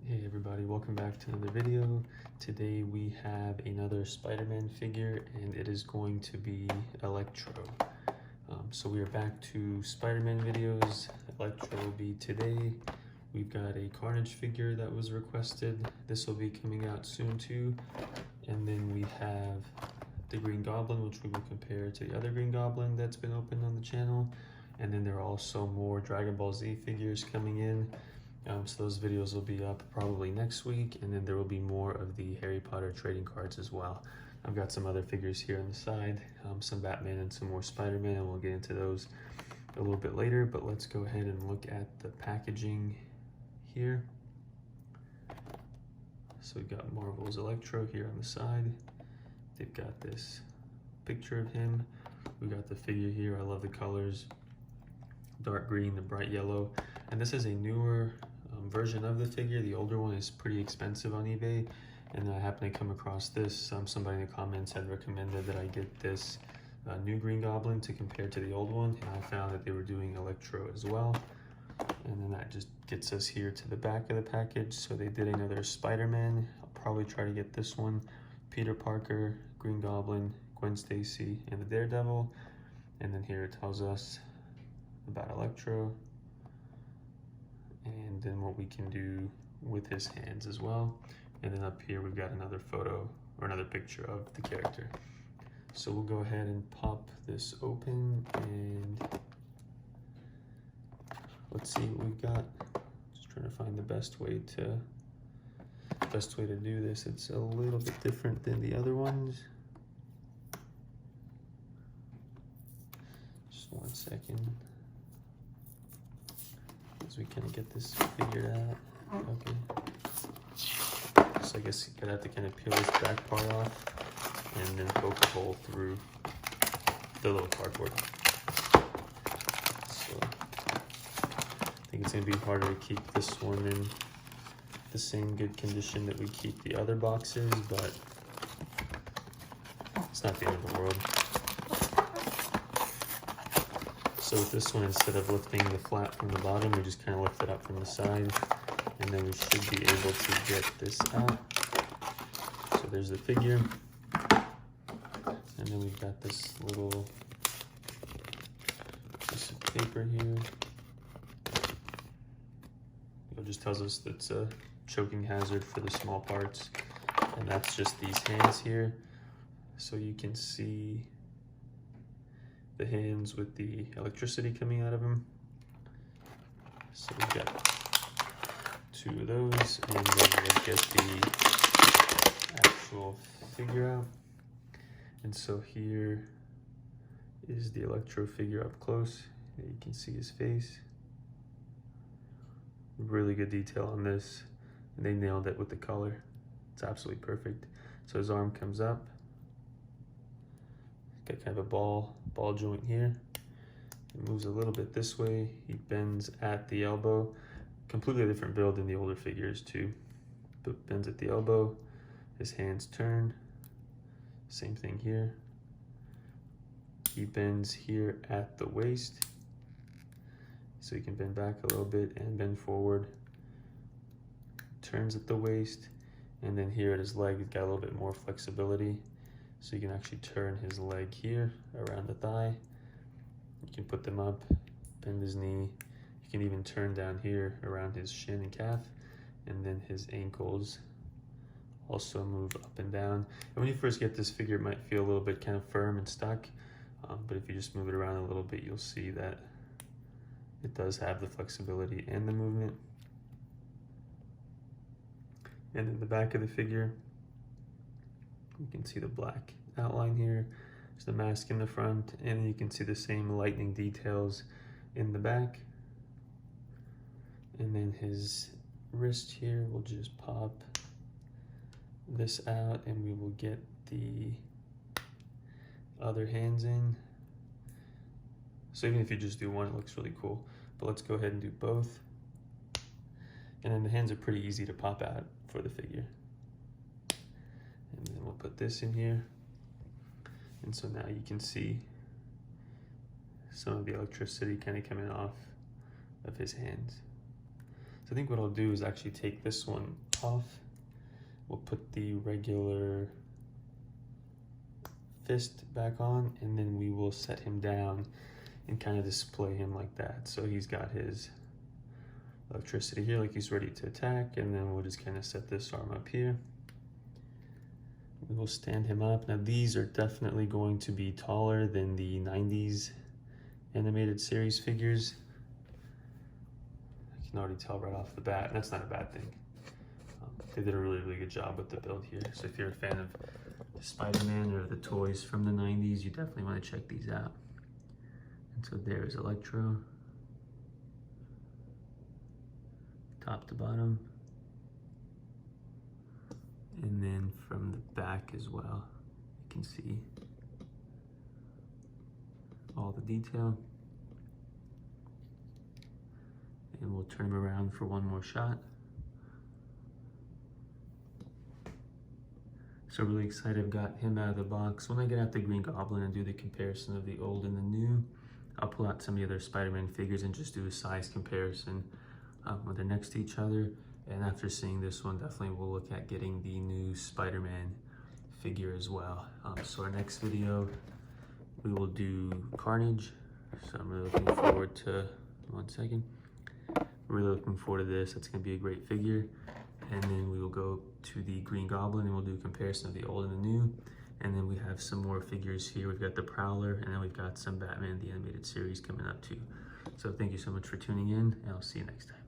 Hey everybody, welcome back to another video. Today we have another Spider-Man figure and it is going to be Electro. So we are back to Spider-Man videos. Electro will be today. We've got a Carnage figure that was requested. This will be coming out soon too. And then we have the Green Goblin, which we will compare to the other Green Goblin that's been opened on the channel. And then there are also more Dragon Ball Z figures coming in. So those videos will be up probably next week, and then there will be more of the Harry Potter trading cards as well. I've got some other figures here on the side, some Batman and some more Spider-Man, and we'll get into those a little bit later, but let's go ahead and look at the packaging here. So we've got Marvel's Electro here on the side. They've got this picture of him. We got the figure here. I love the colors. Dark green, the bright yellow. And this is a newer version of the figure. The older one is pretty expensive on eBay, and I happened to come across this. Somebody in the comments had recommended that I get this new Green Goblin to compare to the old one, and I found that they were doing Electro as well. And then that just gets us here to the back of the package. So they did another Spider-Man. I'll probably try to get this one. Peter Parker, Green Goblin, Gwen Stacy, and the Daredevil. And then here it tells us about Electro, and then what we can do with his hands as well. And then up here we've got another photo or another picture of the character. So we'll go ahead and pop this open and let's see what we've got. Just trying to find the best way to do this. It's a little bit different than the other ones. Just one second. As we kind of get this figured out. Okay. So I guess you're gonna have to kind of peel this back part off and then poke a hole through the little cardboard. So I think it's gonna be harder to keep this one in the same good condition that we keep the other boxes, but it's not the end of the world. So with this one, instead of lifting the flap from the bottom, we just kind of lift it up from the side, and then we should be able to get this out. So there's the figure, and then we've got this little piece of paper here. It just tells us that it's a choking hazard for the small parts, and that's just these hands here. So you can see the hands with the electricity coming out of them. So we've got two of those, and then we'll get the actual figure out. And so here is the Electro figure up close. You can see his face. Really good detail on this, and they nailed it with the color. It's absolutely perfect. So his arm comes up. Got kind of a ball joint here. It moves a little bit this way. He bends at the elbow. Completely different build than the older figures too. But bends at the elbow. His hands turn. Same thing here. He bends here at the waist. So he can bend back a little bit and bend forward. Turns at the waist. And then here at his leg, he's got a little bit more flexibility. So you can actually turn his leg here around the thigh. You can put them up, bend his knee. You can even turn down here around his shin and calf. And then his ankles also move up and down. And when you first get this figure, it might feel a little bit kind of firm and stuck. But if you just move it around a little bit, you'll see that it does have the flexibility and the movement. And then the back of the figure, you can see the black outline here. There's the mask in the front, and you can see the same lightning details in the back. And then his wrist here, we'll just pop this out and we will get the other hands in. So even if you just do one, it looks really cool. But let's go ahead and do both. And then the hands are pretty easy to pop out for the figure. And then we'll put this in here. And so now you can see some of the electricity kind of coming off of his hands. So I think what I'll do is actually take this one off. We'll put the regular fist back on, and then we will set him down and kind of display him like that. So he's got his electricity here, like he's ready to attack, and then we'll just kind of set this arm up here. We will stand him up. Now these are definitely going to be taller than the 90s animated series figures. I can already tell right off the bat. That's not a bad thing. They did a really, really good job with the build here. So if you're a fan of Spider-Man or the toys from the 90s, you definitely want to check these out. And so there's Electro, top to bottom. And then from the back as well, you can see all the detail. And we'll turn him around for one more shot. So really excited, I've got him out of the box. When I get out the Green Goblin and do the comparison of the old and the new, I'll pull out some of the other Spider-Man figures and just do a size comparison when they're next to each other. And after seeing this one, definitely we'll look at getting the new Spider-Man figure as well. So our next video, we will do Carnage. So I'm really looking forward to, one second. Really looking forward to this. It's gonna be a great figure. And then we will go to the Green Goblin and we'll do a comparison of the old and the new. And then we have some more figures here. We've got the Prowler, and then we've got some Batman the Animated Series coming up too. So thank you so much for tuning in, and I'll see you next time.